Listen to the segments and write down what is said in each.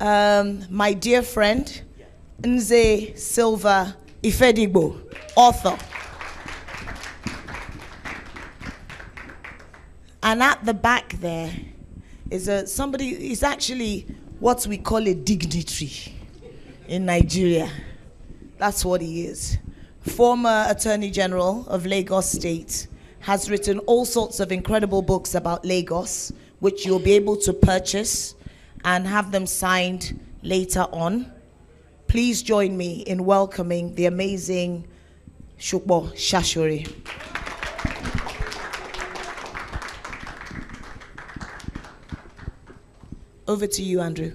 my dear friend, Sylva Ifedigbo, author. And at the back there is somebody, is actually what we call a dignitary in Nigeria. That's what he is. Former Attorney General of Lagos State, has written all sorts of incredible books about Lagos, which you'll be able to purchase and have them signed later on. Please join me in welcoming the amazing Supo Shasore. Over to you, Andrew.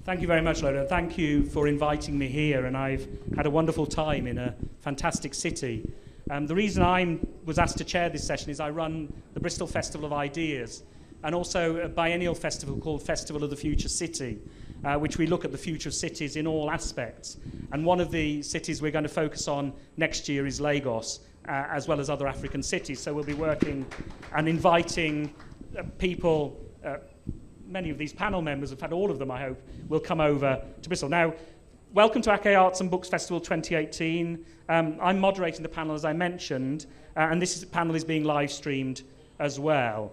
Thank you very much, Lola. Thank you for inviting me here, and I've had a wonderful time in a fantastic city. The reason I was asked to chair this session is I run the Bristol Festival of Ideas and also a biennial festival called Festival of the Future City, which we look at the future of cities in all aspects. And one of the cities we're going to focus on next year is Lagos, as well as other African cities. So we'll be working and inviting people. Many of these panel members, in fact all of them I hope, will come over to Bristol. Now, welcome to Ake Arts and Books Festival 2018. I'm moderating the panel, as I mentioned, and this panel is being live streamed as well.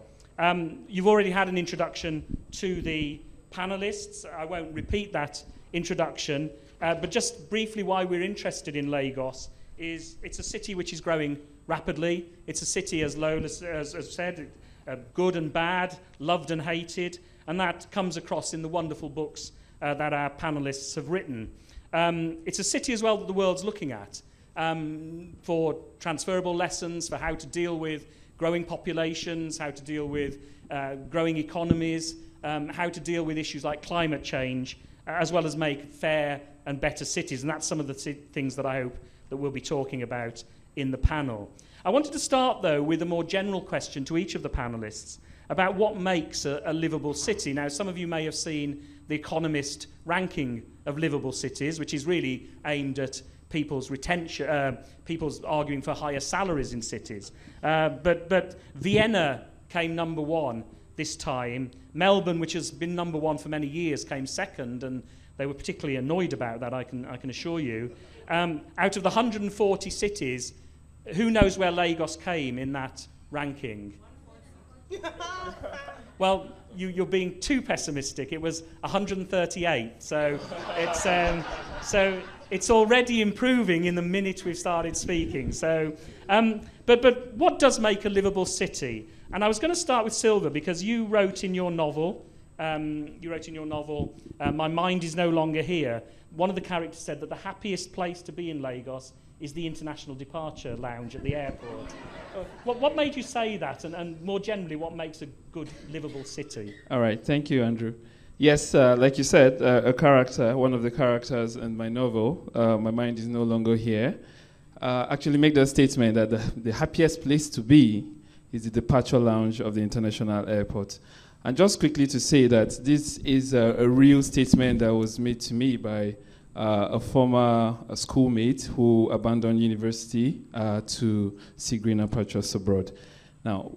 You've already had an introduction to the panelists. I won't repeat that introduction, but just briefly why we're interested in Lagos is it's a city which is growing rapidly. It's a city, as Lola has said, good and bad, loved and hated, and that comes across in the wonderful books that our panelists have written. It's a city as well that the world's looking at for transferable lessons, for how to deal with growing populations, how to deal with growing economies, how to deal with issues like climate change, as well as make fair and better cities. And that's some of the things that I hope that we'll be talking about in the panel. I wanted to start, though, with a more general question to each of the panelists about what makes a livable city. Now, some of you may have seen the Economist ranking of livable cities, which is really aimed at people's retention, people's arguing for higher salaries in cities. But Vienna came number one this time. Melbourne, which has been number one for many years, came second, and they were particularly annoyed about that, I can assure you. Out of the 140 cities, who knows where Lagos came in that ranking? Well, you're being too pessimistic. It was 138, so it's already improving in the minute we've started speaking. So, but what does make a livable city? And I was going to start with Sylva, because you wrote in your novel, My Mind Is No Longer Here. One of the characters said that the happiest place to be in Lagos is the International Departure Lounge at the airport. What made you say that, and more generally, what makes a good, livable city? All right, thank you, Andrew. Yes, like you said, one of the characters in my novel, My Mind Is No Longer Here, actually make the statement that the happiest place to be is the departure lounge of the International Airport. And just quickly to say that this is a real statement that was made to me by a former schoolmate who abandoned university to see greener pastures abroad. Now,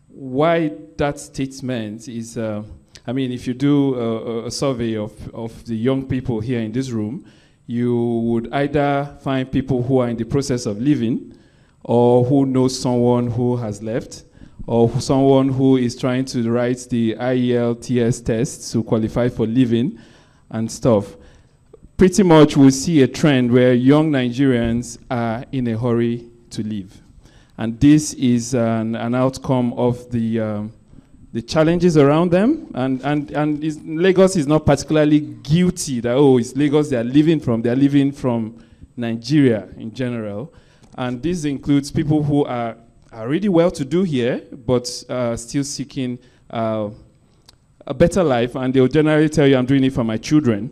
why that statement is, I mean, if you do a survey of the young people here in this room, you would either find people who are in the process of leaving, or who knows someone who has left, or someone who is trying to write the IELTS test to qualify for leaving and stuff. Pretty much we'll see a trend where young Nigerians are in a hurry to leave. And this is an outcome of the challenges around them. And Lagos is not particularly guilty that, oh, it's Lagos they are living from. They are living from Nigeria in general. And this includes people who are really well-to-do here, but still seeking a better life. And they'll generally tell you, I'm doing it for my children.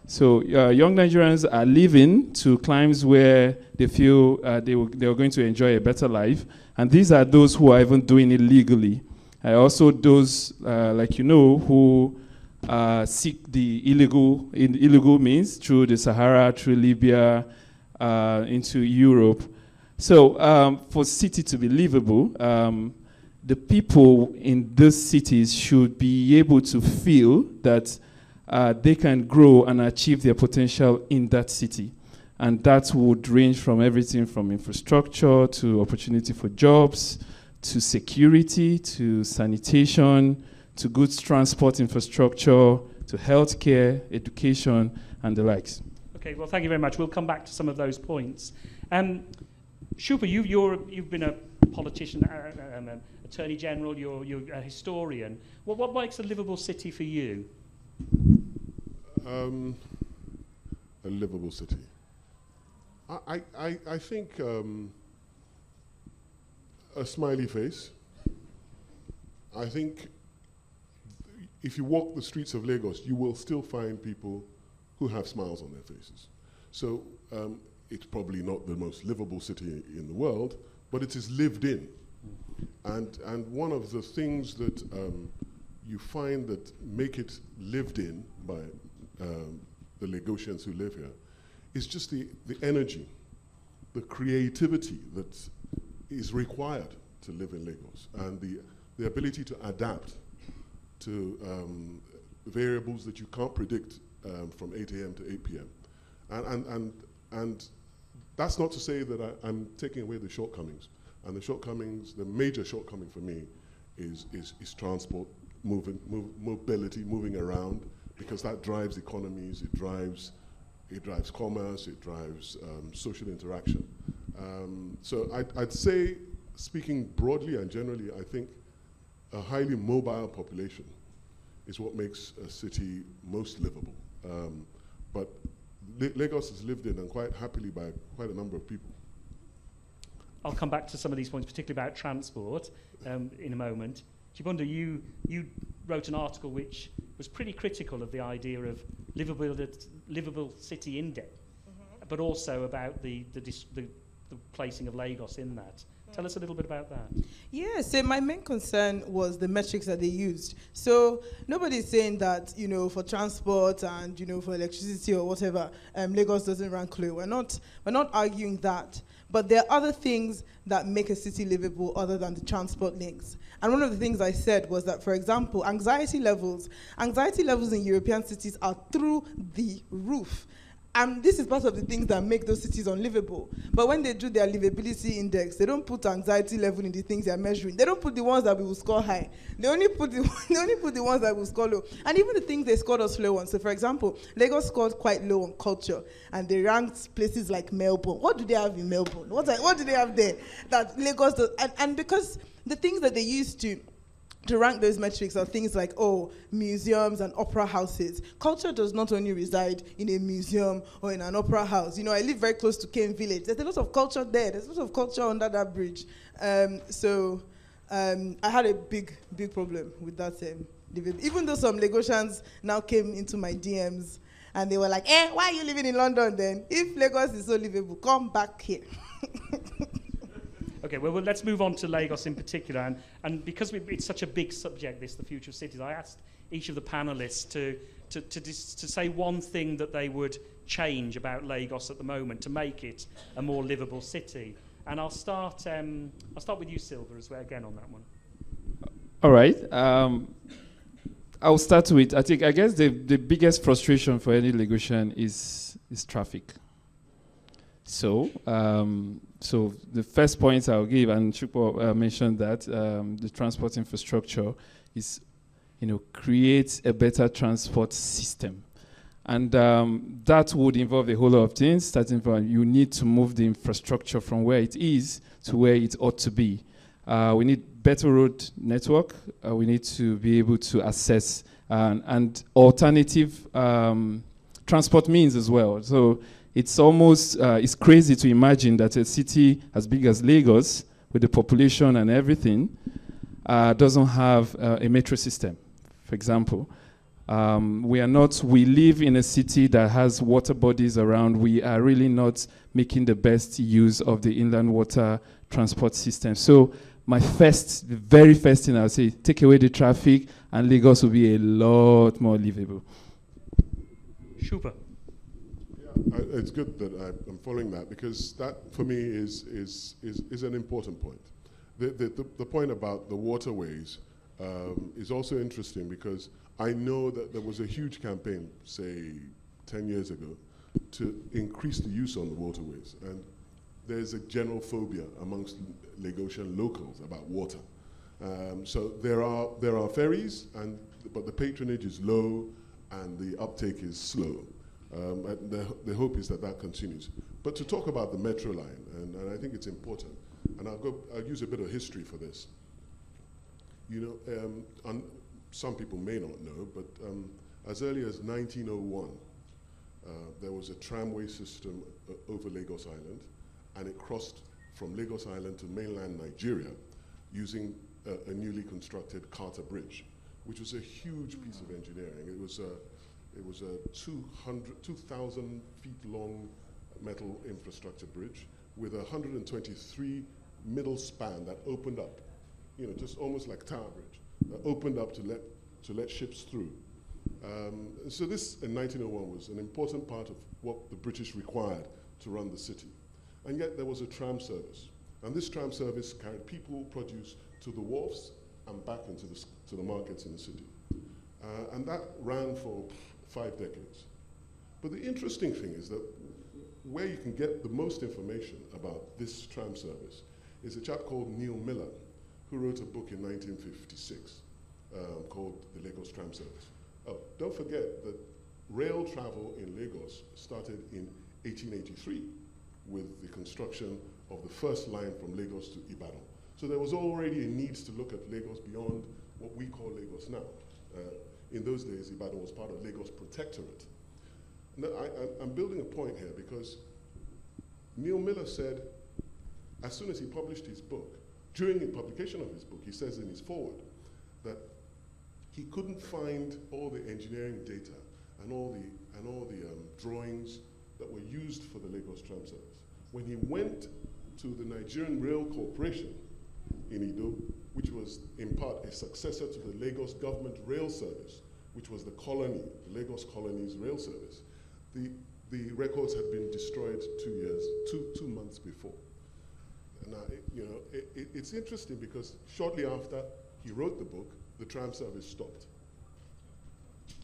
So young Nigerians are living to climes where they feel they are going to enjoy a better life. And these are those who are even doing it legally. Also those, like you know, who seek the illegal means through the Sahara, through Libya, into Europe. So for city to be livable, the people in those cities should be able to feel that they can grow and achieve their potential in that city. And that would range from everything from infrastructure to opportunity for jobs, to security, to sanitation, to goods transport infrastructure, to healthcare, education, and the likes. Okay, well, thank you very much. We'll come back to some of those points. Supo, you've been a politician, attorney general, you're a historian. What makes a livable city for you? A livable city. I think a smiley face. I think if you walk the streets of Lagos, you will still find people who have smiles on their faces. So it's probably not the most livable city in the world, but it is lived in. And one of the things that you find that make it lived in by the Lagosians who live here is just the energy, the creativity that is required to live in Lagos, and the ability to adapt to variables that you can't predict from 8 a.m. to 8 p.m. And that's not to say that I'm taking away the shortcomings. And the shortcomings, the major shortcoming for me is transport, mobility, moving around, because that drives economies, it drives commerce, it drives social interaction. So I'd say, speaking broadly and generally, I think a highly mobile population is what makes a city most livable. But Lagos is lived in, and quite happily, by quite a number of people. I'll come back to some of these points, particularly about transport, in a moment. Chibundu, you wrote an article which was pretty critical of the idea of livable city index, but also about the placing of Lagos in that. Tell us a little bit about that. Yeah, so my main concern was the metrics that they used. So nobody's saying that, for transport and, for electricity or whatever, Lagos doesn't rank low. We're not arguing that. But there are other things that make a city livable other than the transport links. And one of the things I said was that, for example, anxiety levels in European cities are through the roof. And this is part of the things that make those cities unlivable. But when they do their livability index, they don't put anxiety level in the things they're measuring. They don't put the ones that we will score high. They only put the ones that will score low. And even the things they scored us low on. So, for example, Lagos scored quite low on culture, and they ranked places like Melbourne. What do they have in Melbourne? What do they have there that Lagos does? And because the things that they used to rank those metrics are things like, museums and opera houses. Culture does not only reside in a museum or in an opera house. I live very close to Kane Village. There's a lot of culture there. There's a lot of culture under that bridge. So I had a big problem with that. Even though some Lagosians now came into my DMs and they were like, why are you living in London then? If Lagos is so livable, come back here. Okay, well, let's move on to Lagos in particular. And because it's such a big subject, the future of cities, I asked each of the panelists to say one thing that they would change about Lagos at the moment to make it a more livable city. And I'll start with you, Sylva, as well, again on that one. All right. I'll start with, I guess the biggest frustration for any Lagosian is traffic. So the first point I'll give, and Supo mentioned that the transport infrastructure is, creates a better transport system. And that would involve a whole lot of things, starting from you need to move the infrastructure from where it is to where it ought to be. We need better road network. We need to be able to access and alternative transport means as well. So it's almost, it's crazy to imagine that a city as big as Lagos, with the population and everything, doesn't have a metro system, for example. We live in a city that has water bodies around. We are really not making the best use of the inland water transport system. So the very first thing I'll say, take away the traffic and Lagos will be a lot more livable. Super. It's good that I'm following that, because that, for me, is an important point. The point about the waterways is also interesting because I know that there was a huge campaign, say 10 years ago, to increase the use on the waterways. And there's a general phobia amongst Lagosian locals about water. So there are ferries, but the patronage is low and the uptake is slow. And the hope is that that continues. But to talk about the metro line, and I think it's important, and I'll use a bit of history for this. You know, some people may not know, but as early as 1901, there was a tramway system over Lagos Island, and it crossed from Lagos Island to mainland Nigeria using a newly constructed Carter Bridge, which was a huge piece of engineering. It was a 2,000 feet long metal infrastructure bridge with a 123 middle span that opened up, you know, just almost like Tower Bridge, that opened up to let ships through. So this, in 1901, was an important part of what the British required to run the city. And yet there was a tram service. And this tram service carried people, produce, to the wharfs and back into the markets in the city. And that ran for 5 decades. But the interesting thing is that where you can get the most information about this tram service is a chap called Neil Miller, who wrote a book in 1956 called The Lagos Tram Service. Oh, don't forget that rail travel in Lagos started in 1883 with the construction of the first line from Lagos to Ibadan. So there was already a need to look at Lagos beyond what we call Lagos now. In those days, Ibadan was part of Lagos Protectorate. Now, I'm building a point here because Neil Miller said, as soon as he published his book, during the publication of his book, he says in his foreword that he couldn't find all the engineering data and all the drawings that were used for the Lagos Tram Service. When he went to the Nigerian Rail Corporation in Edo, which was in part a successor to the Lagos Government Rail Service, which was the colony, the Lagos Colony's rail service, the records had been destroyed 2 months before. Now, you know, it's interesting because shortly after he wrote the book, the tram service stopped.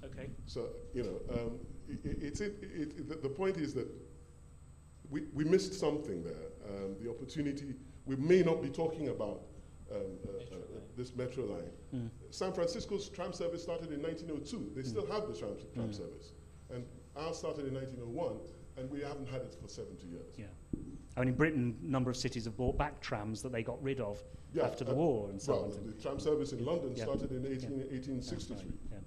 Okay. So, you know, the point is that we missed something there. The opportunity, we may not be talking about this metro line. Mm. San Francisco's tram service started in 1902. They still have the tram service. And ours started in 1901, and we haven't had it for 70 years. Yeah. I mean, in Britain, a number of cities have brought back trams that they got rid of after the war and so on. The tram service in London started in 1863. Right. Yeah.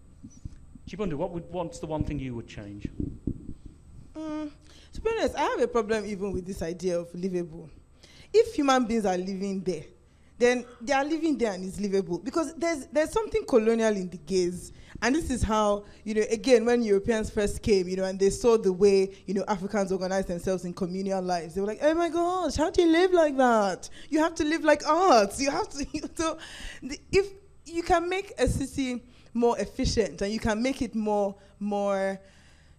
Chibundu, what's the one thing you would change? To be honest, I have a problem even with this idea of livable. If human beings are living there, then they are living there and it's livable. Because there's something colonial in the gaze. And this is how, you know, again, when Europeans first came, you know, and they saw the way, you know, Africans organize themselves in communal lives, they were like, oh my gosh, how do you live like that? You have to live like us. You have to, if you can make a city more efficient and you can make it more,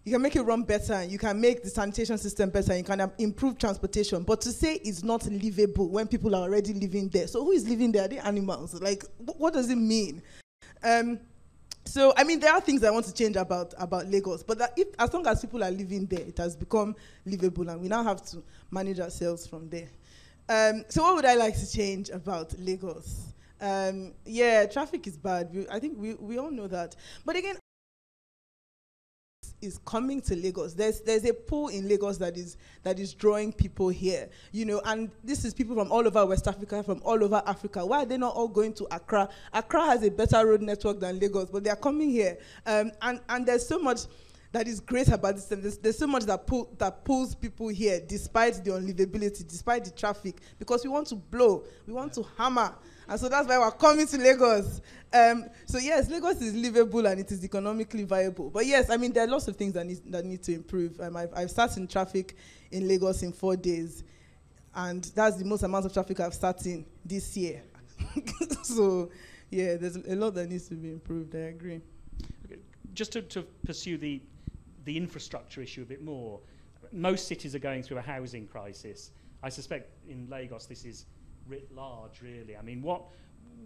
you can make it run better, and you can make the sanitation system better, and you can improve transportation. But to say it's not livable when people are already living there, so who is living there? Are they animals? Like, what does it mean? So, I mean, there are things I want to change about Lagos, but as long as people are living there, it has become livable, and we now have to manage ourselves from there. So what would I like to change about Lagos? Yeah, traffic is bad. I think we all know that. But again, is coming to Lagos. There's a pool in Lagos that is drawing people here, you know, and this is people from all over West Africa, from all over Africa. Why are they not all going to Accra? Accra has a better road network than Lagos, but they are coming here, and there's so much that is great about this. There's so much that pulls people here, despite the unlivability, despite the traffic, because we want to blow, we want to hammer. And so that's why we're coming to Lagos. So yes, Lagos is livable and it is economically viable. But yes, I mean, there are lots of things that need to improve. I've sat in traffic in Lagos in 4 days, and that's the most amount of traffic I've sat in this year. So yeah, there's a lot that needs to be improved, I agree. Okay. Just to pursue the infrastructure issue a bit more, most cities are going through a housing crisis. I suspect in Lagos this is writ large, really. I mean,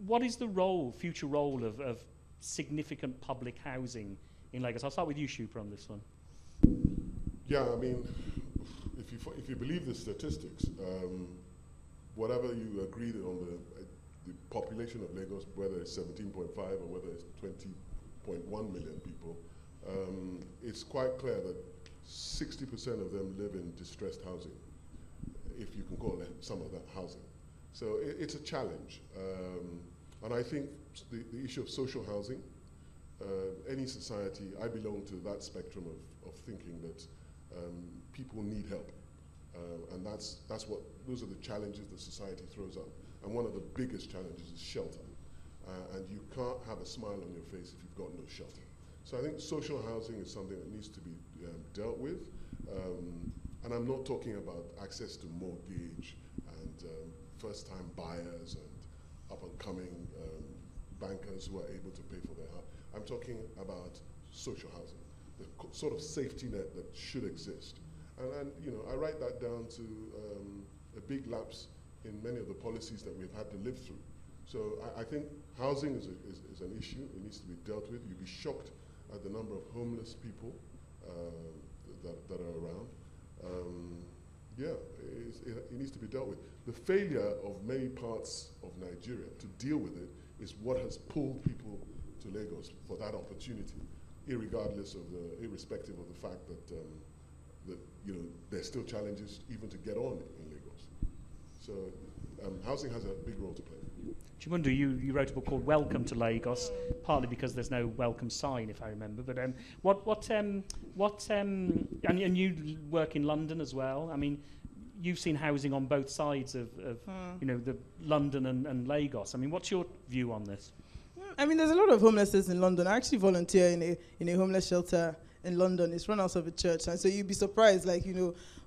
what is the future role of significant public housing in Lagos? I'll start with you, Supo, on this one. Yeah, I mean, if you believe the statistics, whatever you agreed on the population of Lagos, whether it's 17.5 or whether it's 20.1 million people, it's quite clear that 60% of them live in distressed housing, if you can call it some of that housing. So it's a challenge. And I think the issue of social housing, any society, I belong to that spectrum of thinking that people need help. And those are the challenges that society throws up. And one of the biggest challenges is shelter. And you can't have a smile on your face if you've got no shelter. So I think social housing is something that needs to be dealt with. And I'm not talking about access to mortgage and first-time buyers and up-and-coming bankers who are able to pay for their house. I'm talking about social housing, the sort of safety net that should exist. And I write that down to a big lapse in many of the policies that we've had to live through. So I think housing is an issue. It needs to be dealt with. You'd be shocked at the number of homeless people that are around. It needs to be dealt with. The failure of many parts of Nigeria to deal with it is what has pulled people to Lagos for that opportunity, irrespective of the fact that there's still challenges even to get on in Lagos. So housing has a big role to play. Chibundu, you wrote a book called Welcome to Lagos, partly because there's no welcome sign, if I remember. But and you work in London as well. I mean, you've seen housing on both sides of the London and Lagos. I mean, what's your view on this? I mean, there's a lot of homelessness in London. I actually volunteer in a homeless shelter in London. It's run out of a church, and so you'd be surprised,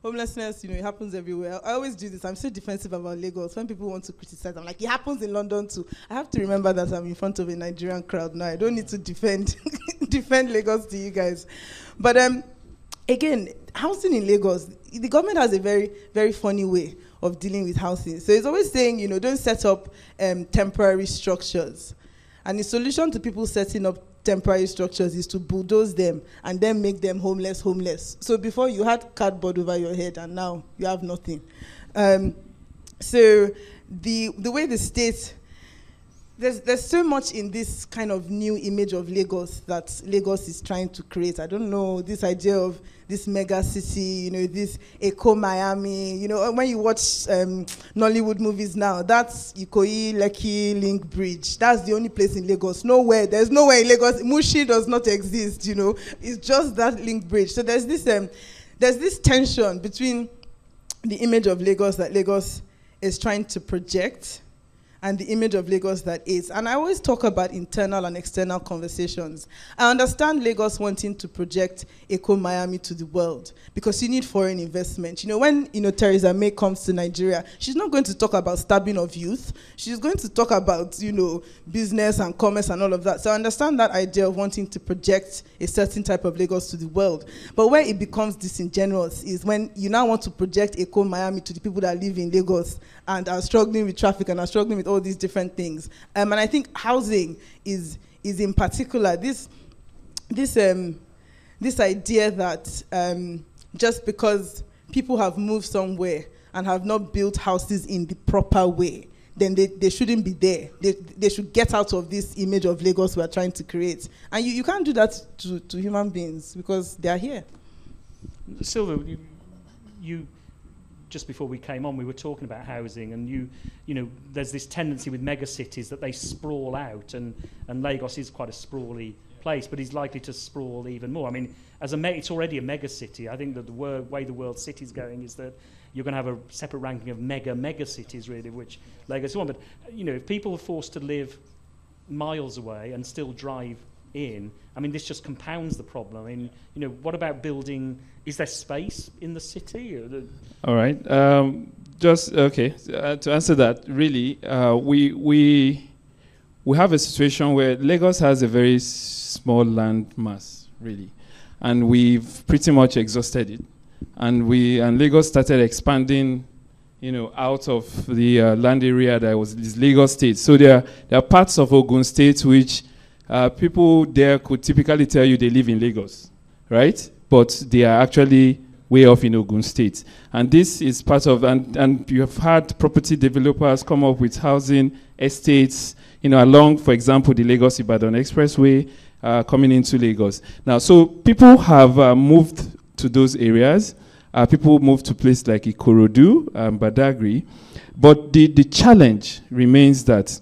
homelessness, it happens everywhere. I always do this. I'm so defensive about Lagos. When people want to criticize, I'm like, it happens in London too. I have to remember that I'm in front of a Nigerian crowd now. I don't need to defend Lagos to you guys. But again, housing in Lagos, the government has a very, very funny way of dealing with housing. So it's always saying, don't set up temporary structures. And the solution to people setting up temporary structures is to bulldoze them and then make them homeless. So before you had cardboard over your head and now you have nothing. So the way the state, there's so much in this kind of new image of Lagos that Lagos is trying to create. I don't know, this idea of this mega city, this Eco Miami, when you watch Nollywood movies now, that's Ikoyi, Lekki, Link Bridge. That's the only place in Lagos. There's nowhere in Lagos. Mushi does not exist, It's just that Link Bridge. So there's this tension between the image of Lagos that Lagos is trying to project and the image of Lagos that is. And I always talk about internal and external conversations. I understand Lagos wanting to project Eco Miami to the world because you need foreign investment. When Theresa May comes to Nigeria, she's not going to talk about stabbing of youth. She's going to talk about business and commerce and all of that. So I understand that idea of wanting to project a certain type of Lagos to the world. But where it becomes disingenuous is when you now want to project Eco Miami to the people that live in Lagos and are struggling with traffic and are struggling with all these different things. And I think housing is in particular this idea that just because people have moved somewhere and have not built houses in the proper way, then they shouldn't be there. They should get out of this image of Lagos we're trying to create. And you can't do that to human beings because they are here. Sylva, you just before we came on, we were talking about housing, and there's this tendency with mega cities that they sprawl out, and Lagos is quite a sprawly place, but is likely to sprawl even more. I mean, it's already a mega city. I think that the way the world city's going is that you're going to have a separate ranking of mega cities, really, which Lagos is one. But if people are forced to live miles away and still drive in, I mean, this just compounds the problem. I mean, what about building? Is there space in the city? All right. To answer that, really, we have a situation where Lagos has a very small land mass, really, and we've pretty much exhausted it. And Lagos started expanding out of the land area that was this Lagos State. So there are parts of Ogun State which people there could typically tell you they live in Lagos, right? But they are actually way off in Ogun State. And this is part of, and you have had property developers come up with housing estates, along, for example, the Lagos-Ibadan Expressway coming into Lagos. Now, so people have moved to those areas. People move to places like Ikorodu, Badagry. But the challenge remains that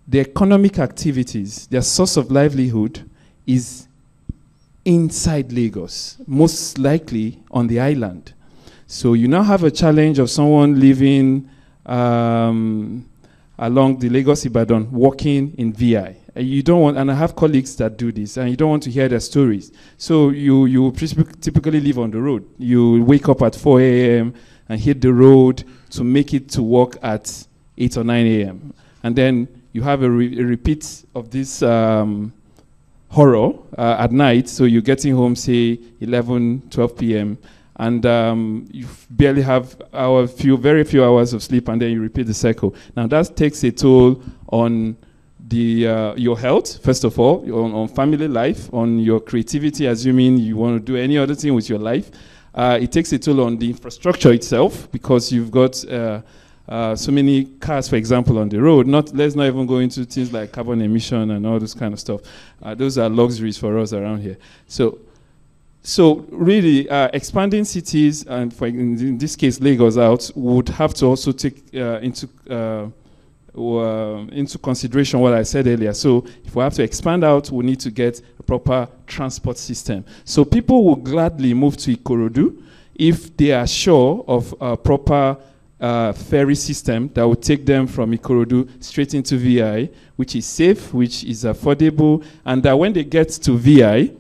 the economic activities, their source of livelihood is inside Lagos, most likely on the island. So you now have a challenge of someone living along the Lagos-Ibadan, working in VI. You don't want, and I have colleagues that do this, and you don't want to hear their stories. So you typically live on the road. You wake up at 4 a.m. and hit the road to make it to work at 8 or 9 a.m. And then you have a repeat of this horror at night, so you're getting home, say, 11, 12 p.m., and you barely have very few hours of sleep, and then you repeat the cycle. Now, that takes a toll on your health, first of all, on family life, on your creativity, assuming you want to do any other thing with your life. It takes a toll on the infrastructure itself, because you've got so many cars, for example, on the road. Let's not even go into things like carbon emission and all this kind of stuff. Those are luxuries for us around here. So really, expanding cities, and in this case, Lagos out, would have to also take into consideration what I said earlier. So if we have to expand out, we need to get a proper transport system. So people will gladly move to Ikorodu if they are sure of a proper ferry system that will take them from Ikorodu straight into VI, which is safe, which is affordable, and that when they get to VI,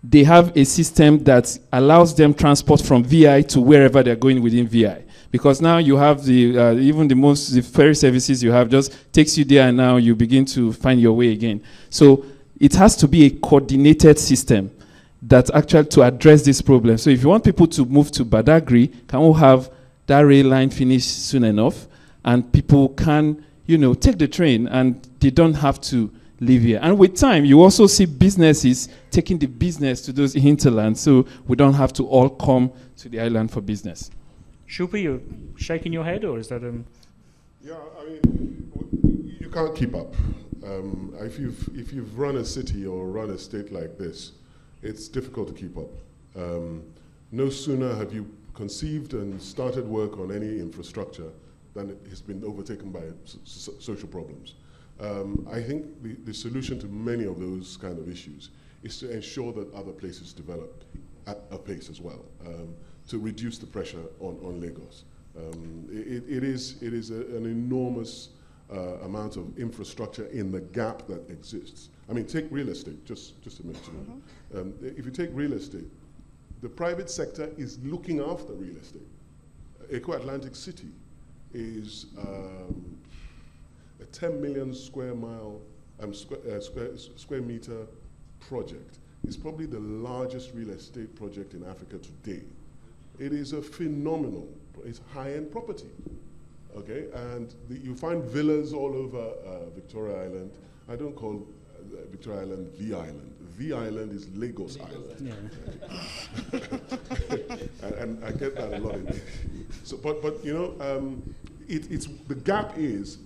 they have a system that allows them transport from VI to wherever they're going within VI. Because now you have the ferry services you have just takes you there, and now you begin to find your way again. So it has to be a coordinated system that actually to address this problem. So if you want people to move to Badagry, can we have that rail line finished soon enough, and people can, take the train, and they don't have to live here. And with time, you also see businesses taking the business to those hinterlands, so we don't have to all come to the island for business. Shupi, you're shaking your head, or is that Yeah, I mean, you can't keep up. If you've run a city or run a state like this, it's difficult to keep up. No sooner have you conceived and started work on any infrastructure than it has been overtaken by social problems. I think the solution to many of those kind of issues is to ensure that other places develop at a pace as well, to reduce the pressure on Lagos. It is an enormous amount of infrastructure in the gap that exists. I mean, take real estate, just to mention it. If you take real estate, the private sector is looking after real estate. Eco Atlantic City is a 10 million square meter project. It's probably the largest real estate project in Africa today. It is a phenomenal, it's high-end property, okay? And you find villas all over Victoria Island. I don't call Victoria Island the island. The island is Lagos Island. Yeah. and I get that a lot. So, but it's the gap is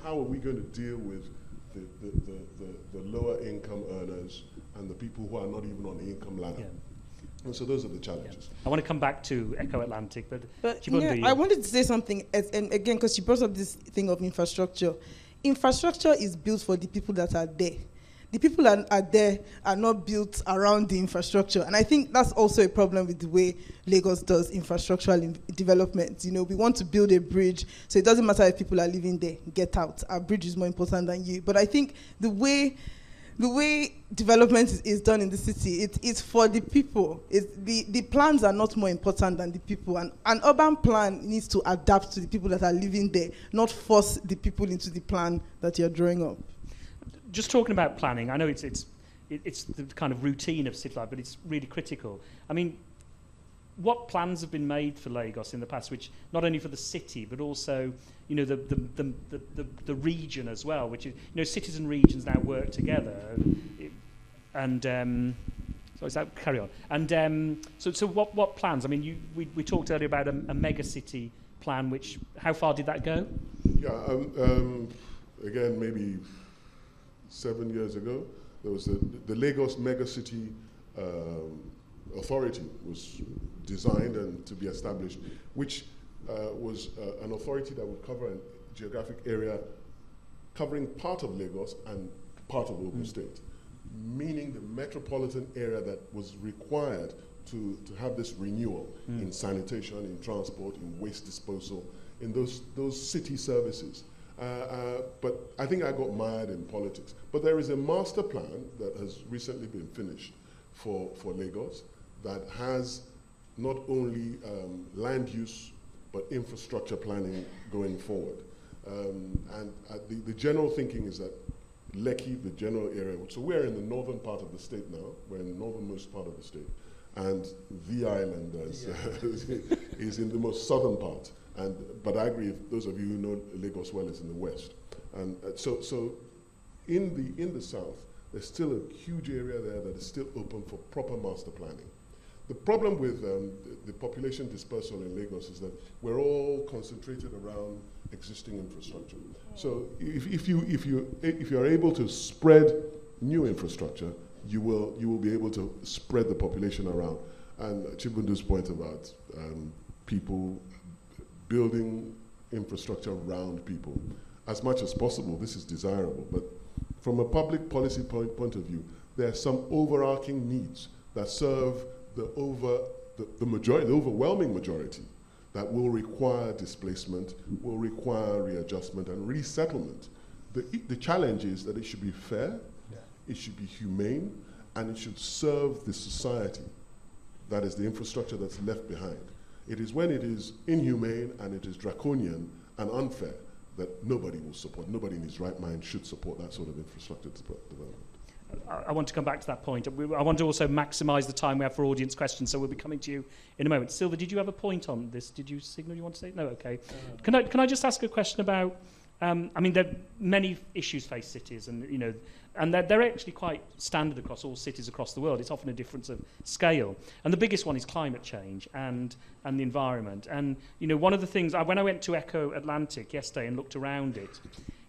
how are we going to deal with the lower income earners and the people who are not even on the income ladder? Yeah. And so those are the challenges. Yeah. I want to come back to Eco Atlantic, but Chibundu, I wanted to say something, and again, because you brought up this thing of infrastructure. Infrastructure is built for the people that are there. The people that are there are not built around the infrastructure. And I think that's also a problem with the way Lagos does infrastructural development. We want to build a bridge, so it doesn't matter if people are living there, get out. Our bridge is more important than you. But I think the way development is done in the city, it's for the people. The plans are not more important than the people. And an urban plan needs to adapt to the people that are living there, not force the people into the plan that you're drawing up. Just talking about planning, I know it's the kind of routine of city life, but it's really critical. I mean, what plans have been made for Lagos in the past, which not only for the city but also, you know, the region as well, which is, you know, cities and regions now work together, and so is that carry on? And so what plans? I mean, we talked earlier about a mega city plan. Which, how far did that go? Yeah, again, maybe 7 years ago, there was the Lagos Megacity Authority was designed and to be established, which was an authority that would cover a geographic area covering part of Lagos and part of Ogun State, meaning the metropolitan area that was required to have this renewal in sanitation, in transport, in waste disposal, in those city services. But I think I got mired in politics. But there is a master plan that has recently been finished for Lagos that has not only land use, but infrastructure planning going forward. And the general thinking is that Lekki, the general area, so we're in the northern part of the state now, we're in the northernmost part of the state, and the island is in the most southern part. But I agree, those of you who know Lagos well, is in the west. And so in the south, there's still a huge area there that is still open for proper master planning. The problem with the population dispersal in Lagos is that we're all concentrated around existing infrastructure. So if you are able to spread new infrastructure, you will be able to spread the population around. And Chibundu's point about people building infrastructure around people, as much as possible, this is desirable. But from a public policy point of view, there are some overarching needs that serve the overwhelming majority that will require displacement, will require readjustment and resettlement. The challenge is that it should be fair, it should be humane, and it should serve the society. That is the infrastructure that's left behind. It is when it is inhumane and it is draconian and unfair that nobody will support. Nobody in his right mind should support that sort of infrastructure development. I want to come back to that point. I want to also maximise the time we have for audience questions, so we'll be coming to you in a moment. Sylva, did you have a point on this? Did you signal you want to say? No, okay. Can I just ask a question about, I mean, there are many issues face cities, and, you know, and they're actually quite standard across all cities across the world. It's often a difference of scale. And the biggest one is climate change and the environment. And, you know, one of the things, when I went to Echo Atlantic yesterday and looked around it,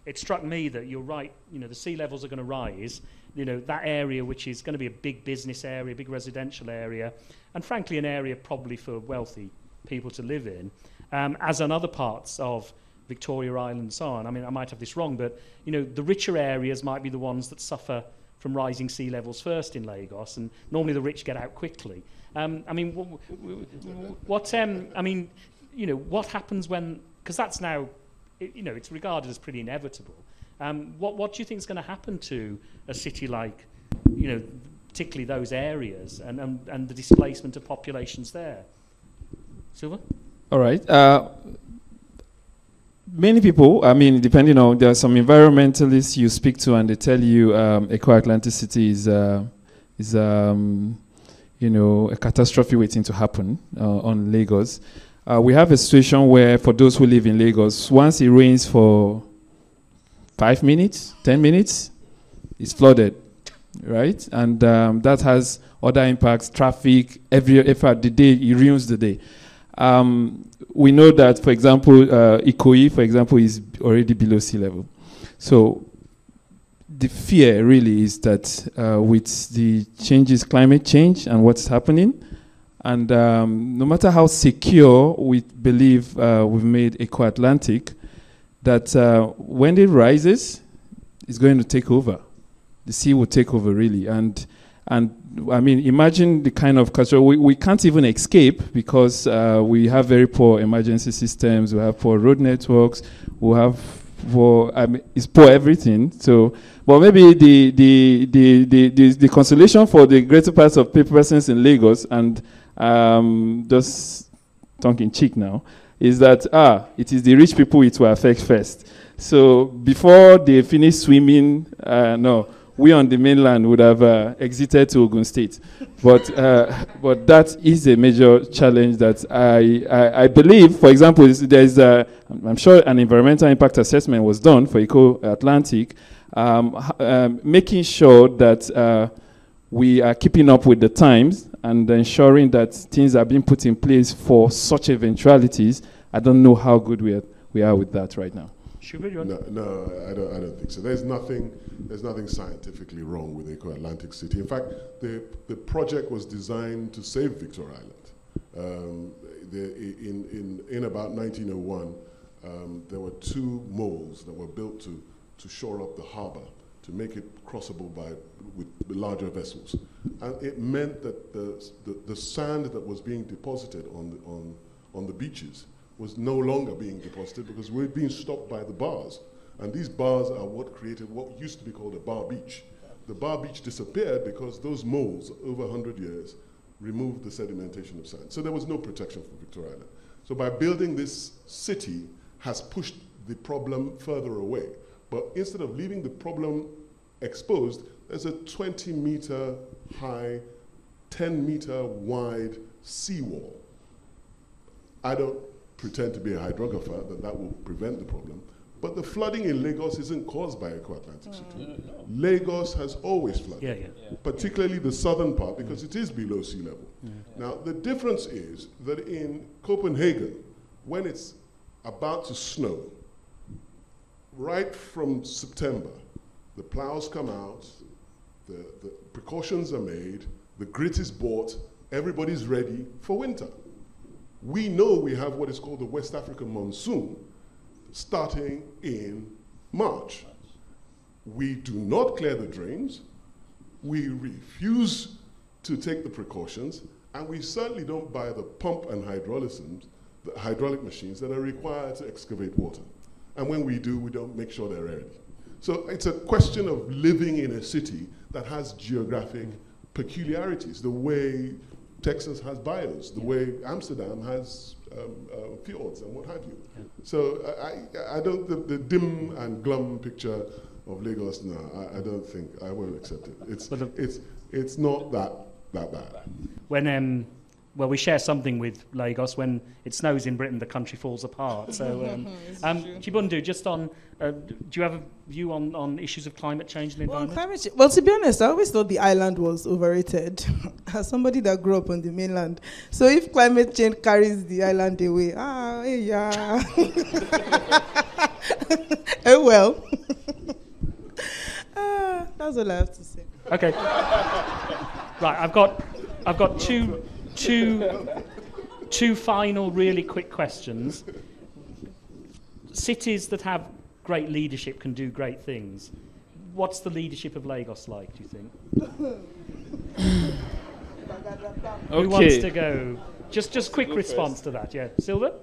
it struck me that you're right, you know, the sea levels are going to rise. You know, that area, which is going to be a big business area, big residential area, and frankly an area probably for wealthy people to live in, as in other parts of Victoria Island and so on. I mean, I might have this wrong, but, you know, the richer areas might be the ones that suffer from rising sea levels first in Lagos, and normally the rich get out quickly. I mean, I mean, you know, what happens when, because that's now, you know, it's regarded as pretty inevitable. What do you think is going to happen to a city like, you know, particularly those areas and the displacement of populations there? Sylva? All right. Many people, I mean, depending on, there are some environmentalists you speak to and they tell you eco-Atlanticity is you know, a catastrophe waiting to happen on Lagos. We have a situation where, for those who live in Lagos, once it rains for 5 minutes, 10 minutes, it's flooded, right? And that has other impacts, traffic, every the day, it ruins the day. We know that, for example, Ikoyi, for example, is already below sea level. So the fear really is that with the changes, climate change and what's happening, and no matter how secure we believe we've made Eco-Atlantic, that when it rises, it's going to take over. The sea will take over, really. And I mean, imagine the kind of culture. We can't even escape because we have very poor emergency systems. We have poor road networks. We have poor, I mean, it's poor everything. So, but maybe the consolation for the greater parts of persons in Lagos, and just tongue in cheek now, is that it is the rich people it will affect first. So before they finish swimming, no, we on the mainland would have exited to Ogun State. But that is a major challenge that I believe, for example, there's I'm sure an environmental impact assessment was done for Eco-Atlantic, making sure that we are keeping up with the times and ensuring that things are being put in place for such eventualities. I don't know how good we are with that right now. No, I don't think so. There's nothing scientifically wrong with Eco-Atlantic City. In fact, the project was designed to save Victoria Island. In about 1901, there were 2 moles that were built to shore up the harbor, to make it crossable with larger vessels. And it meant that the sand that was being deposited on the beaches was no longer being deposited because we're being stopped by the bars. And these bars are what created what used to be called a bar beach. The bar beach disappeared because those moles, over 100 years, removed the sedimentation of sand. So there was no protection for Victoria Island. So by building this city has pushed the problem further away. But instead of leaving the problem exposed, there's a 20-meter high, 10-meter wide seawall. I don't pretend to be a hydrographer that will prevent the problem, but the flooding in Lagos isn't caused by Eco-Atlantic City. No. Lagos has always flooded, particularly the southern part, because it is below sea level. Now, the difference is that in Copenhagen, when it's about to snow, right from September, the plows come out, the precautions are made, the grit is bought, everybody's ready for winter. We know we have what is called the West African monsoon starting in March. We do not clear the drains, we refuse to take the precautions, and we certainly don't buy the pump and the hydraulic machines that are required to excavate water. And when we do, we don't make sure they're ready. So it's a question of living in a city that has geographic peculiarities, the way Texas has bayous, the way Amsterdam has fjords and what have you. So I don't, the dim and glum picture of Lagos, no, I don't think, I won't accept it. It's not that bad. When, well, we share something with Lagos. When it snows in Britain, the country falls apart. So, Chibundu, just on, do you have a view on issues of climate change and environment? Well, to be honest, I always thought the island was overrated, as somebody that grew up on the mainland. So if climate change carries the island away, yeah. Oh well. That's all I have to say. Okay. Right, I've got two final really quick questions. Cities that have great leadership can do great things. What's the leadership of Lagos like, do you think? Who wants to go? Just quick response to that, yeah. Sylva?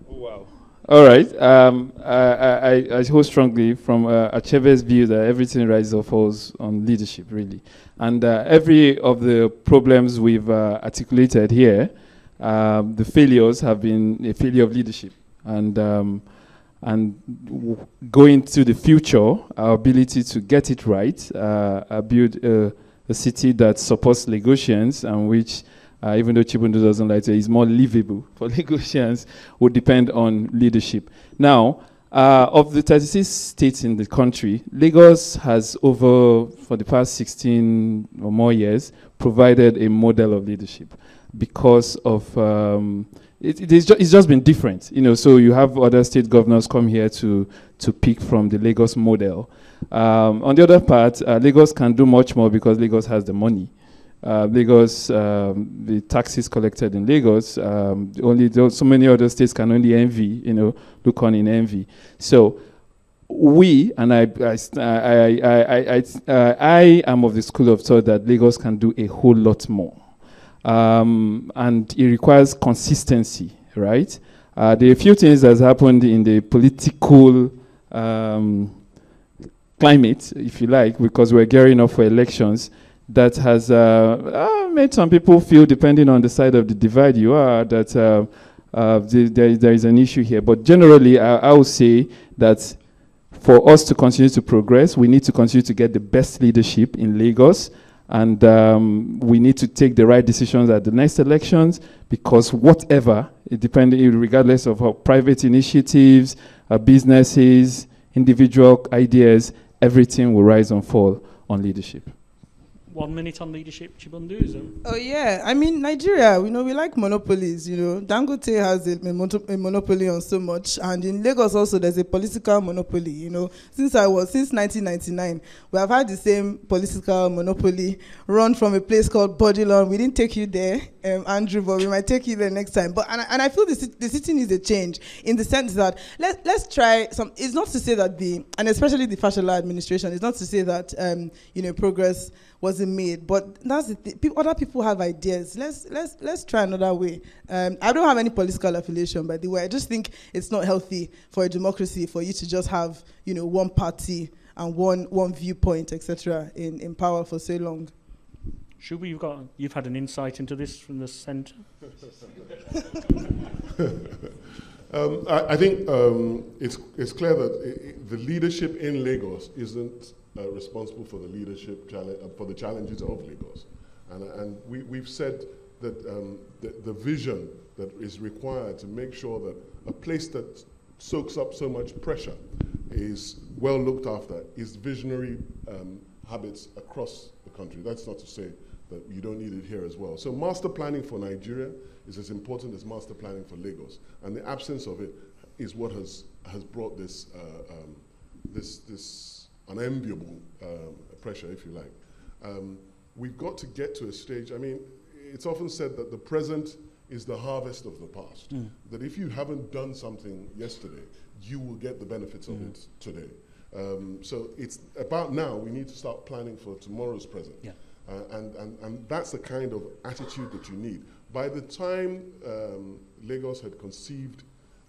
Oh, wow. All right. I hold strongly from Achebe's view that everything rises or falls on leadership, really. And every of the problems we've articulated here, the failures have been a failure of leadership. And going to the future, our ability to get it right, build a city that supports Lagosians and which, even though Chibundu doesn't like it, is more livable for Lagosians, would depend on leadership. Now, of the 36 states in the country, Lagos has for the past 16 or more years, provided a model of leadership because of, it's just been different. You know, so you have other state governors come here to pick from the Lagos model. On the other part, Lagos can do much more because Lagos has the money. Lagos, the taxes collected in Lagos, so many other states can only envy, look on in envy. So we, and I am of the school of thought that Lagos can do a whole lot more. And it requires consistency, right? There are a few things that has happened in the political climate, if you like, because we're gearing up for elections, that has made some people feel, depending on the side of the divide you are, that there is an issue here. But generally, I would say that for us to continue to progress, we need to continue to get the best leadership in Lagos, and we need to take the right decisions at the next elections, because whatever, regardless of how private initiatives, businesses, individual ideas, everything will rise and fall on leadership. 1 minute on leadership, Chibundu. Oh yeah, I mean Nigeria, we like monopolies. Dangote has a monopoly on so much, and in Lagos also there's a political monopoly. Since 1999, we have had the same political monopoly run from a place called Bodilon. We didn't take you there, Andrew, but we might take you there next time. But and I feel the city needs a change in the sense that let's try some. It's not to say that and especially the Fashola administration, it's not to say that progress wasn't made, but that's the thing. Other people have ideas. Let's try another way. I don't have any political affiliation, by the way. I just think it's not healthy for a democracy for you to just have one party and one viewpoint, etc. in power for so long. You've had an insight into this from the centre. I think it's clear that the leadership in Lagos isn't responsible for the leadership for the challenges of Lagos, and we've said that the vision that is required to make sure that a place that soaks up so much pressure is well looked after is visionary habits across the country. That's not to say that you don't need it here as well. So master planning for Nigeria is as important as master planning for Lagos, and the absence of it is what has brought this unenviable pressure, if you like. We've got to get to a stage. I mean, it's often said that the present is the harvest of the past. That if you haven't done something yesterday, you will get the benefits of it today. So it's about now. We need to start planning for tomorrow's present. Yeah. And that's the kind of attitude that you need. By the time Lagos had conceived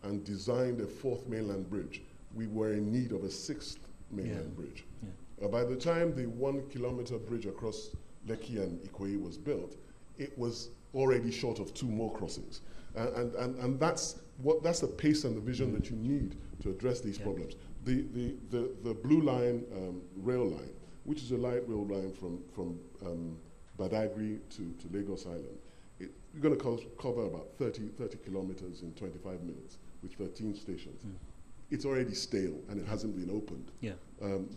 and designed a fourth mainland bridge, we were in need of a sixth mainland bridge. Yeah. By the time the 1 kilometer bridge across Lekki and Ikoyi was built, it was already short of 2 more crossings. And that's the pace and the vision that you need to address these problems. The Blue Line rail line, which is a light rail line from Badagry to Lagos Island, you're going to cover about 30 kilometers in 25 minutes with 13 stations. It's already stale and it hasn't been opened. Yeah.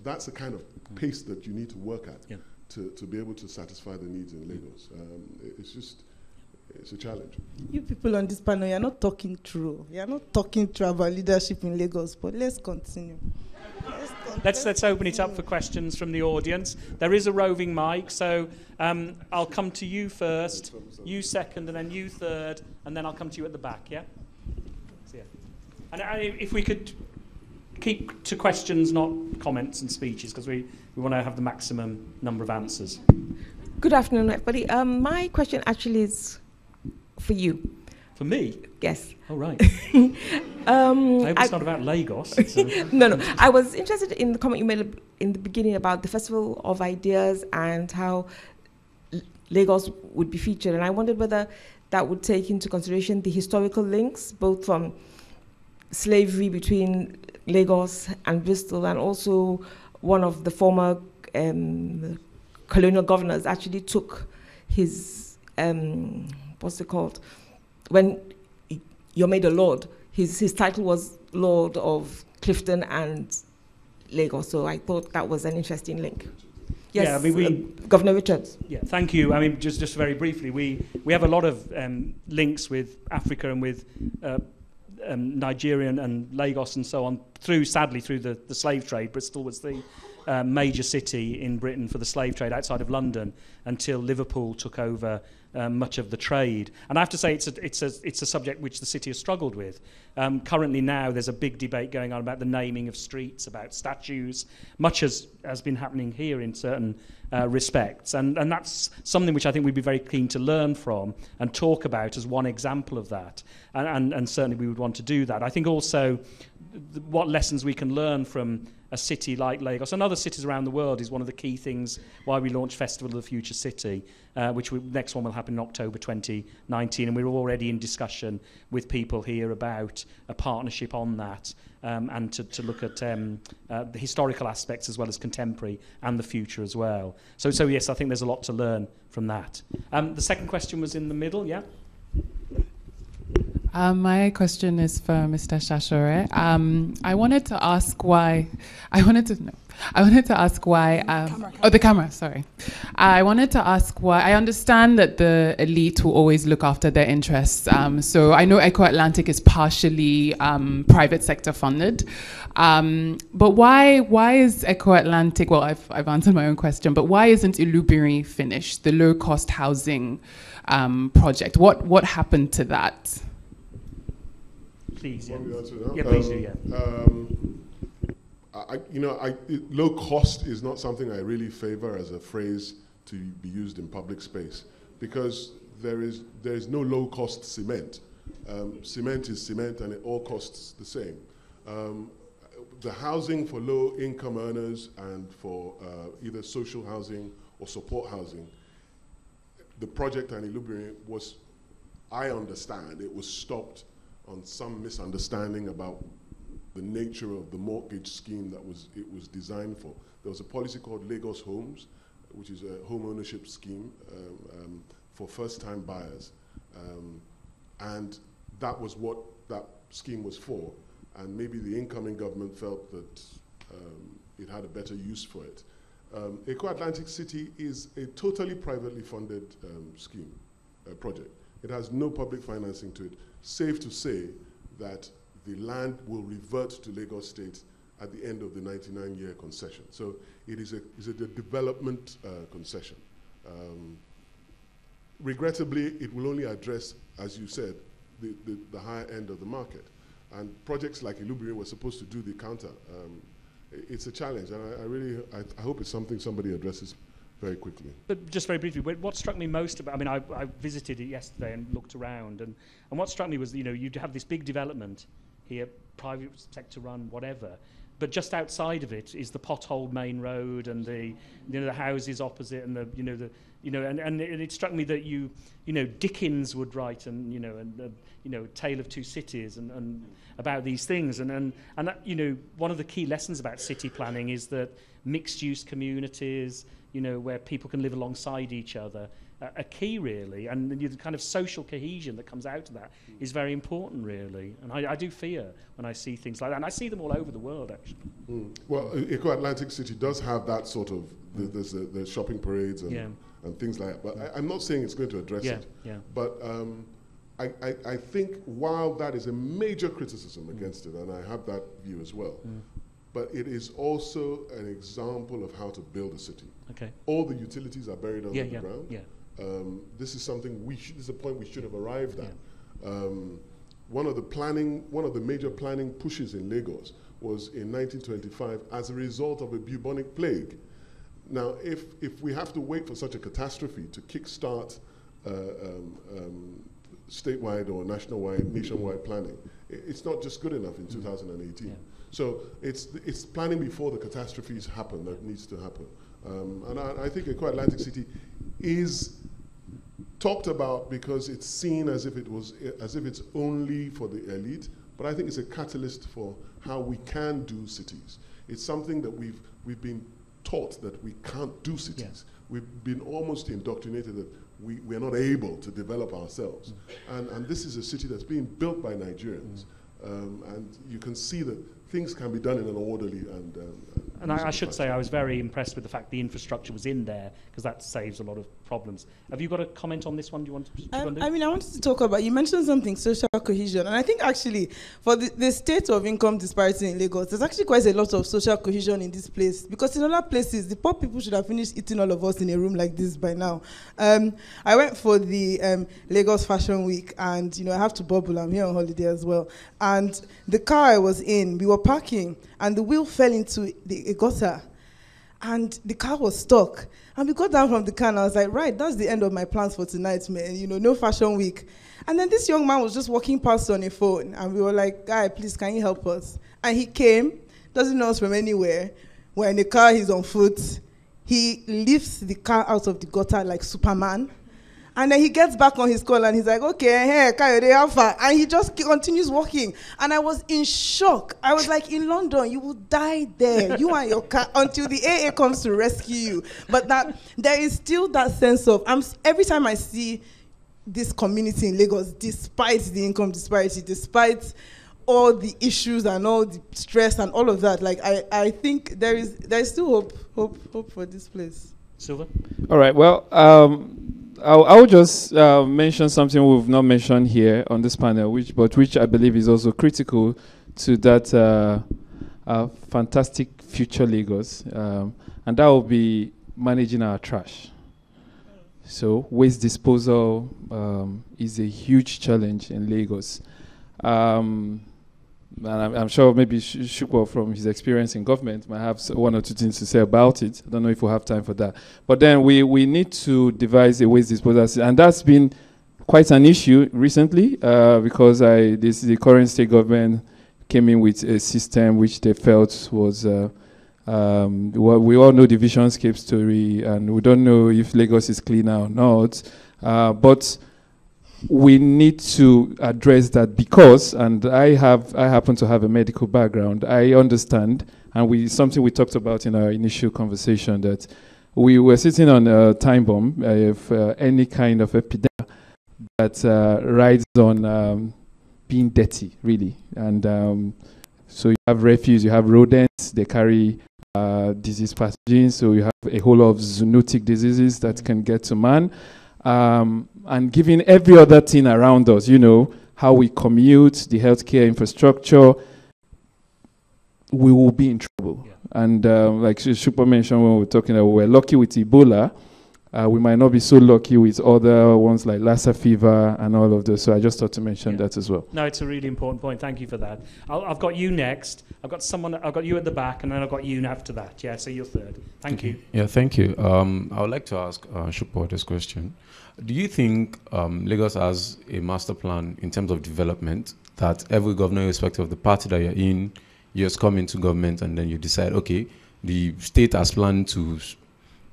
That's the kind of pace that you need to work at to be able to satisfy the needs in Lagos. It's a challenge. You people on this panel, you're not talking true. You're not talking true about leadership in Lagos, but let's continue. Let's open it up for questions from the audience. There is a roving mic, so I'll come to you first, you second, and then you third, and then I'll come to you at the back, yeah? So, yeah. And if we could keep to questions, not comments and speeches, because we want to have the maximum number of answers. Good afternoon, everybody. My question actually is for you. For me? Yes. Oh, right. I hope it's not about Lagos. No. I was interested in the comment you made in the beginning about the Festival of Ideas and how Lagos would be featured. And I wondered whether that would take into consideration the historical links, both from slavery between Lagos and Bristol, and also one of the former colonial governors actually took his, what's it called? When you're made a lord, his title was Lord of Clifton and Lagos. So I thought that was an interesting link. Yes, yeah, I mean, Governor Richards. Yeah, thank you. I mean, just very briefly, we have a lot of links with Africa and with Nigeria and Lagos and so on, sadly through the slave trade. Bristol was the major city in Britain for the slave trade outside of London until Liverpool took over much of the trade. And I have to say it's a subject which the city has struggled with. Currently now there's a big debate going on about the naming of streets, about statues, much as has been happening here in certain respects. And that's something which I think we'd be very keen to learn from and talk about as one example of that. And certainly we would want to do that. I think also what lessons we can learn from a city like Lagos and other cities around the world is one of the key things why we launched Festival of the Future City, next one will happen in October 2019, and we're already in discussion with people here about a partnership on that, and to look at the historical aspects as well as contemporary and the future as well. So yes, I think there's a lot to learn from that. The second question was in the middle, yeah? My question is for Mr. Shasore. I wanted to ask why. I wanted to ask why. The camera. Sorry. I wanted to ask why. I understand that the elite will always look after their interests. So I know Eco Atlantic is partially private sector funded, but why is Eco Atlantic? Well, I've answered my own question, but why isn't Ilubiri finished? The low cost housing project. What happened to that? Please, yeah. Yeah, please do, yeah. Low cost is not something I really favor as a phrase to be used in public space, because there is no low cost cement. Cement is cement, and it all costs the same. The housing for low income earners and for either social housing or support housing, the project in Ilubiri was, I understand, it was stopped on some misunderstanding about the nature of the mortgage scheme that it was designed for. There was a policy called Lagos Homes, which is a home ownership scheme for first-time buyers. And that was what that scheme was for. And maybe the incoming government felt that it had a better use for it. Eco Atlantic City is a totally privately funded scheme, project. It has no public financing to it. Safe to say that the land will revert to Lagos State at the end of the 99-year concession. So it is a development concession. Regrettably, it will only address, as you said, the higher end of the market. And projects like Ilubiri were supposed to do the counter. It's a challenge, and I hope it's something somebody addresses very quickly. But just very briefly, what struck me most about, I visited it yesterday and looked around, and what struck me was, you'd have this big development here, private sector run, whatever, but just outside of it is the potholed main road and the houses opposite, and and it struck me that Dickens would write Tale of Two Cities and about these things, and that, one of the key lessons about city planning is that mixed use communities, where people can live alongside each other, are key, really. And the kind of social cohesion that comes out of that is very important, really. And I do fear when I see things like that. And I see them all over the world, actually. Well, Eco Atlantic City does have that sort of, there's the shopping parades and things like that. But I'm not saying it's going to address it. Yeah. But I think while that is a major criticism against it, and I have that view as well, but it is also an example of how to build a city. Okay. All the utilities are buried under the ground. Yeah. This is something this is a point we should have arrived at. One of the major planning pushes in Lagos was in 1925 as a result of a bubonic plague. Now, if we have to wait for such a catastrophe to kickstart statewide or nationwide planning, it's not just good enough in 2018. Yeah. So it's planning before the catastrophes happen that needs to happen. And I think Eco Atlantic City is talked about because it's seen as if it's only for the elite, but I think it's a catalyst for how we can do cities. It's something that we've been taught that we can't do cities. Yeah. We've been almost indoctrinated that we're not able to develop ourselves. And this is a city that's being built by Nigerians. And you can see that things can be done in an orderly and I should say I was very impressed with the fact the infrastructure was in there, because that saves a lot of problems. Have you got a comment on this one? Do you want to I wanted to talk about, you mentioned something, social cohesion, and I think actually for the state of income disparity in Lagos, there's actually quite a lot of social cohesion in this place, because in other places the poor people should have finished eating all of us in a room like this by now. I went for the Lagos Fashion Week, and I have to bubble, I'm here on holiday as well, and the car I was in, we were parking, and the wheel fell into a gutter, and the car was stuck. And we got down from the car, and I was like, right, that's the end of my plans for tonight, man. No Fashion Week. And then this young man was just walking past on a phone, and we were like, guy, please, can you help us? And he came, doesn't know us from anywhere. We're in the car, he's on foot. He lifts the car out of the gutter like Superman. And then he gets back on his call and he's like, okay, hey, Kayode, how far? And he just continues walking. And I was in shock. I was like, in London, you will die there, you and your car, until the AA comes to rescue you. But that there is still that sense of, every time I see this community in Lagos, despite the income disparity, despite all the issues and all the stress and all of that, like I think there is still hope for this place. Sylva? All right, well, I will just mention something we've not mentioned here on this panel, which I believe is also critical to that fantastic future Lagos, and that will be managing our trash. So waste disposal is a huge challenge in Lagos. And I'm sure maybe Supo, from his experience in government, might have one or two things to say about it. I don't know if we'll have time for that. But then we need to devise a waste disposal system. And that's been quite an issue recently because the current state government came in with a system which they felt was, we all know the Visionscape story, and we don't know if Lagos is cleaner or not. But we need to address that because, and I happen to have a medical background, I understand, and something we talked about in our initial conversation, that we were sitting on a time bomb if any kind of epidemic that rides on being dirty, really. And so you have refuse, you have rodents, they carry disease pathogens, so you have a whole lot of zoonotic diseases that can get to man. And given every other thing around us, how we commute, the healthcare infrastructure, we will be in trouble. Yeah. And like Supo mentioned when we were talking, we're lucky with Ebola. We might not be so lucky with other ones like Lassa fever and all of those. So I just thought to mention that as well. No, it's a really important point. Thank you for that. I've got you next. I've got you at the back, and then I've got you after that. Yeah, so you're third. Thank you. Yeah, thank you. I would like to ask Supo this question. Do you think Lagos has a master plan in terms of development that every governor, irrespective of the party that you're in, you just come into government and then you decide, okay, the state has planned to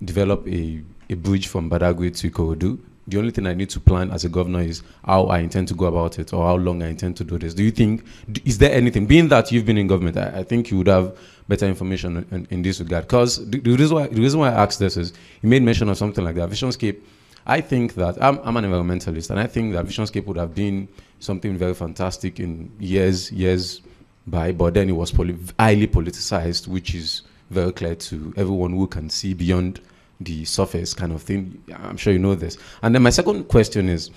develop a bridge from Badagry to Ikorodu. The only thing I need to plan as a governor is how I intend to go about it or how long I intend to do this. Do you think, is there anything, being that you've been in government, I think you would have better information in this regard? Because the reason why I asked this is, you made mention of something like that, Visionscape. I think that, I'm an environmentalist, and I think that Visionscape would have been something very fantastic in years by, but then it was highly politicized, which is very clear to everyone who can see beyond the surface kind of thing. I'm sure you know this. And then my second question is,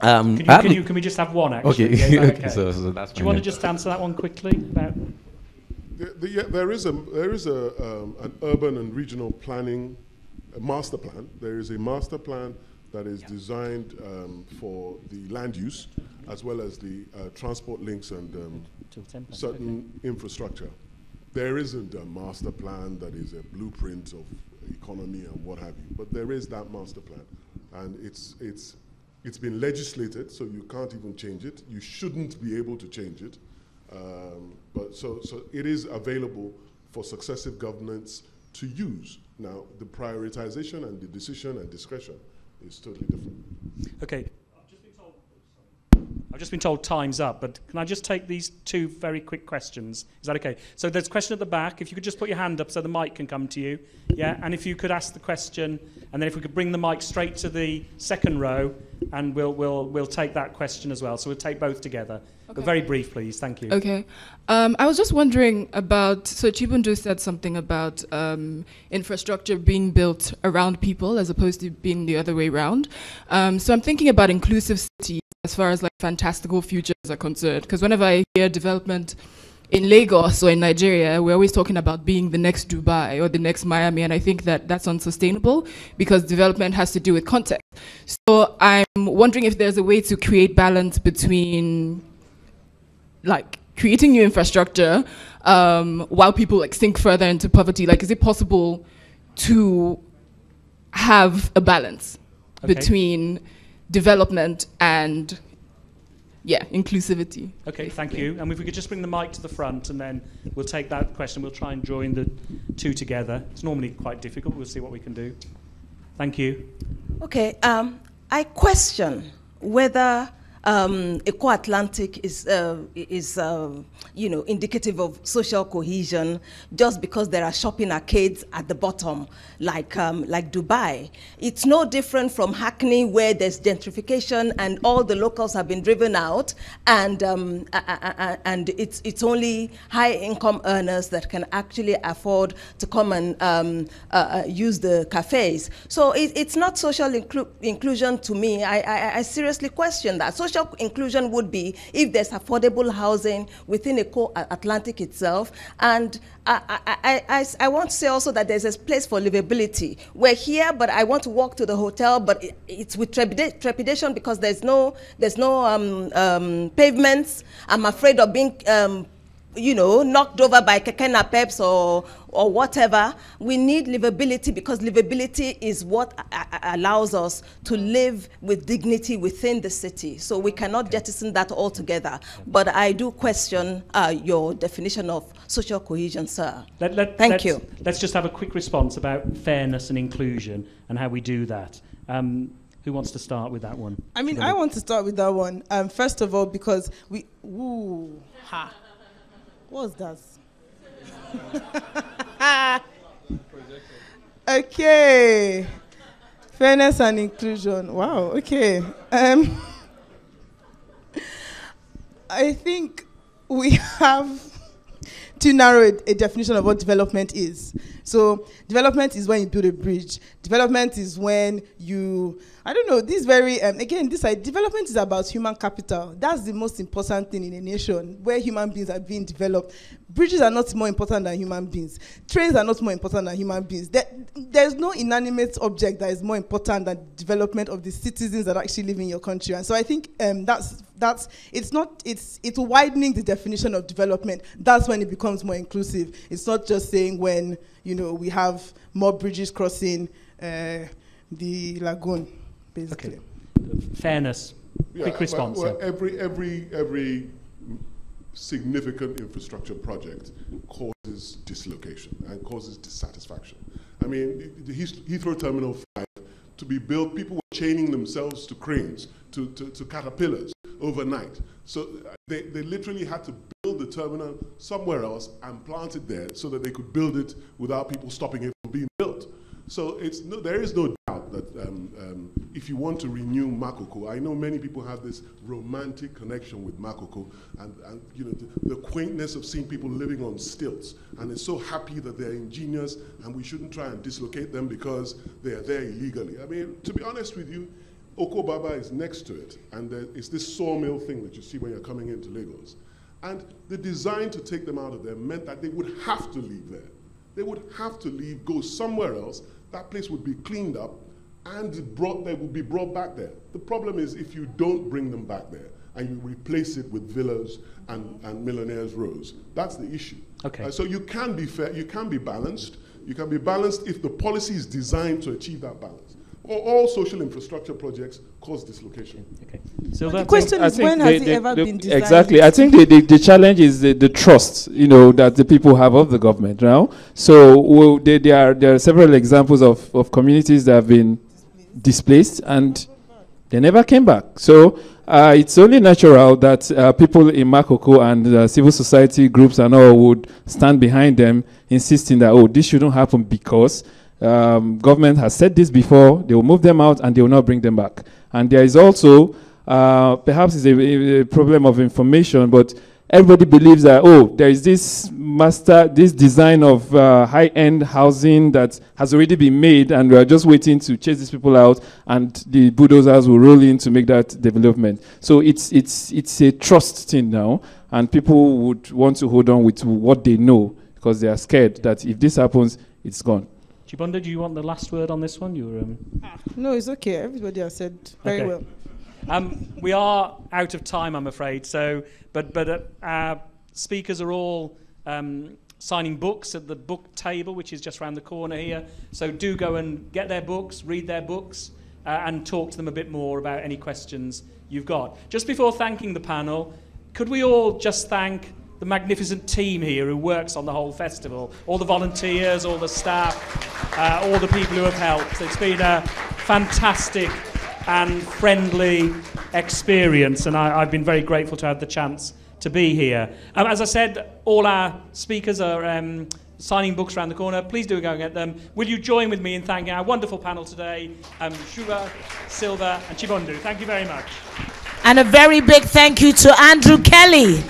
can we just have one, actually? Okay. Yeah, okay. So that's Do you want to just answer that one quickly? There is an urban and regional planning master plan. There is a master plan that is designed for the land use as well as the transport links and certain infrastructure. There isn't a master plan that is a blueprint of economy and what have you, but there is that master plan, and it's been legislated, so you can't even change it. You shouldn't be able to change it, but so it is available for successive governments to use. Now, the prioritization and the decision and discretion is totally different. Okay. I've just been told time's up, but can I just take these two very quick questions? Is that okay? So there's a question at the back. If you could just put your hand up so the mic can come to you. Yeah, and if you could ask the question, and then if we could bring the mic straight to the second row, and we'll take that question as well. So we'll take both together. Okay. But very brief, please. Thank you. Okay. I was just wondering about, so Chibundu said something about infrastructure being built around people as opposed to being the other way around. So I'm thinking about inclusive cities as far as like fantastical futures are concerned. Because whenever I hear development in Lagos or in Nigeria, we're always talking about being the next Dubai or the next Miami, and I think that that's unsustainable because development has to do with context. So I'm wondering if there's a way to create balance between like creating new infrastructure while people like sink further into poverty. Like, is it possible to have a balance between development and inclusivity. Okay, basically. thank you. And if we could just bring the mic to the front, and then we'll take that question. We'll try and join the two together. It's normally quite difficult. We'll see what we can do. Thank you. Okay, I question whether Eco-Atlantic is indicative of social cohesion just because there are shopping arcades at the bottom, like Dubai. It's no different from Hackney, where there's gentrification and all the locals have been driven out, and it's only high-income earners that can actually afford to come and use the cafes. So it's not social inclusion to me. I seriously question that. Social inclusion would be if there's affordable housing within Eco-Atlantic itself. And I want to say also that there's a place for livability. We're here, but I want to walk to the hotel, but it's with trepidation because there's no pavements. I'm afraid of being knocked over by keke napeps or whatever. We need livability because livability is what allows us to live with dignity within the city. So we cannot jettison that altogether. But I do question your definition of social cohesion, sir. Thank you. Let's just have a quick response about fairness and inclusion and how we do that. Who wants to start with that one? I mean, I want to start with that one. First of all, because what's that? Okay. Fairness and inclusion. Wow, okay. I think we have to narrow a definition of what development is. So development is when you build a bridge. Development is when you, development is about human capital. That's the most important thing in a nation, where human beings are being developed. Bridges are not more important than human beings. Trains are not more important than human beings. There's no inanimate object that is more important than the development of the citizens that actually live in your country. And so I think it's widening the definition of development. That's when it becomes more inclusive. It's not just saying when we have more bridges crossing the lagoon, basically. Okay. Fairness. Quick response. Well, every significant infrastructure project causes dislocation and causes dissatisfaction. I mean, the Heathrow Terminal 5, to be built, people were chaining themselves to cranes, to caterpillars overnight. So they literally had to build the terminal somewhere else and plant it there so that they could build it without people stopping it from being built. So there is no doubt that if you want to renew Makoko, I know many people have this romantic connection with Makoko and the quaintness of seeing people living on stilts, and they're so happy that they're ingenious and we shouldn't try and dislocate them because they are there illegally. I mean, to be honest with you, Oko Baba is next to it, and it's this sawmill thing that you see when you're coming into Lagos. And the design to take them out of there meant that they would have to leave there. They would have to leave, go somewhere else. That place would be cleaned up, and they would be brought back there. The problem is if you don't bring them back there and you replace it with villas and millionaires' rows, that's the issue. Okay. So you can be fair, you can be balanced. You can be balanced if the policy is designed to achieve that balance. All social infrastructure projects cause dislocation. Okay. So the question is, when has it ever been designed? Exactly. I think the challenge is the trust, that the people have of the government now. So there are several examples of communities that have been displaced and they never came back. So it's only natural that people in Makoko and civil society groups and all would stand behind them, insisting that, this shouldn't happen because government has said this before, they will move them out and they will not bring them back. And there is also, perhaps it's a problem of information, but everybody believes that, there is this design of high-end housing that has already been made and we are just waiting to chase these people out and the bulldozers will roll in to make that development. So it's a trust thing now, and people would want to hold on with what they know because they are scared that if this happens, it's gone. Chibundu, do you want the last word on this one? No, it's okay. Everybody has said very well. We are out of time, I'm afraid. So, but our speakers are all signing books at the book table, which is just around the corner here. So do go and get their books, read their books, and talk to them a bit more about any questions you've got. Just before thanking the panel, could we all just thank the magnificent team here who works on the whole festival, all the volunteers, all the staff, all the people who have helped. It's been a fantastic and friendly experience, and I've been very grateful to have the chance to be here. As I said, all our speakers are signing books around the corner. Please do go and get them. Will you join with me in thanking our wonderful panel today, Sylva, Sylva and Chibundu. Thank you very much. And a very big thank you to Andrew Kelly.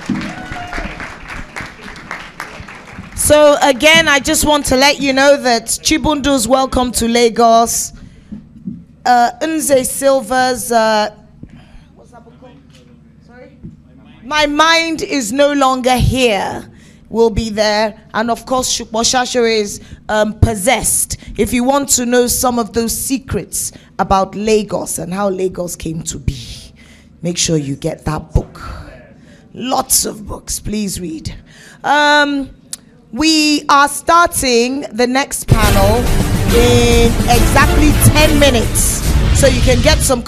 So again, I just want to let you know that Chibundu's welcome to Lagos. Unze Sylva's, what's that book called? Sorry? My Mind is No Longer Here will be there. And of course, Supo Shasore is Possessed. If you want to know some of those secrets about Lagos and how Lagos came to be, make sure you get that book. Lots of books, please read. We are starting the next panel in exactly 10 minutes. So you can get some